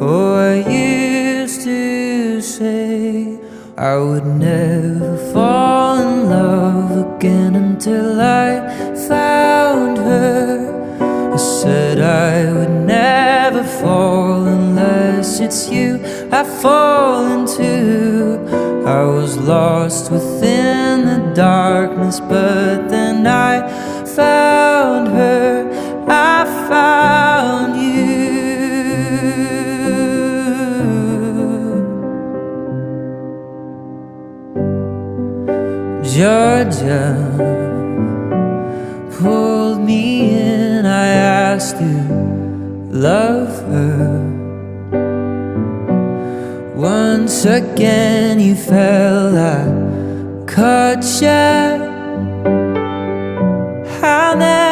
Oh, I used to say I would never fall in love again until I found her. I said I would never fall unless it's you I fall into. I was lost within the darkness, but then I found her, I found you. Georgia pulled me in, I asked to love her. Once again you fell, I caught ya. I never